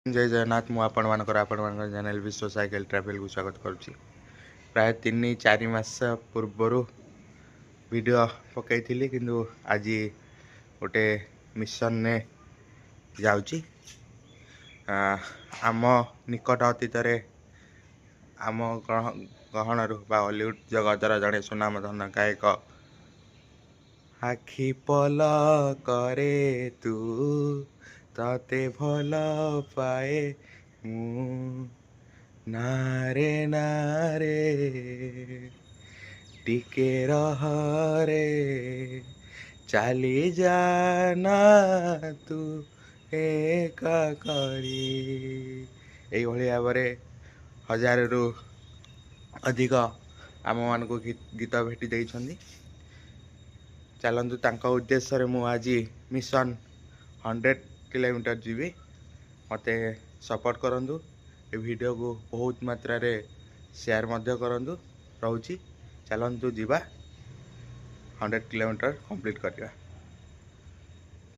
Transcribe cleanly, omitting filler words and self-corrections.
जय जगन्नाथ मु आपण चैनल विश्व साइकेल ट्रैवल को स्वागत करुच्ची। प्राय 3-4 मास पूर्वर वीडियो पकई थी किंतु आज गोटे मिशन ने जाऊँगी। आम निकट अतीत आम गहण हॉलीवुड जगतर जड़े सुनामधन गायक आखि पल करे तू तते भल पाए मु नारे नारे टिके रह रे चली जाना तू एका करी यही भाव में 1000 रु अधिक आम मान को गीत भेटी देइछन्दी। चलतु तांका उद्देश्य रे मु आज मिशन 100 किलोमीटर जीवी मते सपोर्ट करंतु। ए वीडियो को बहुत मात्रा रे शेयर मध्य करंतु। रहउची चलतु जीवा 100 किलोमीटर कंप्लीट करिया।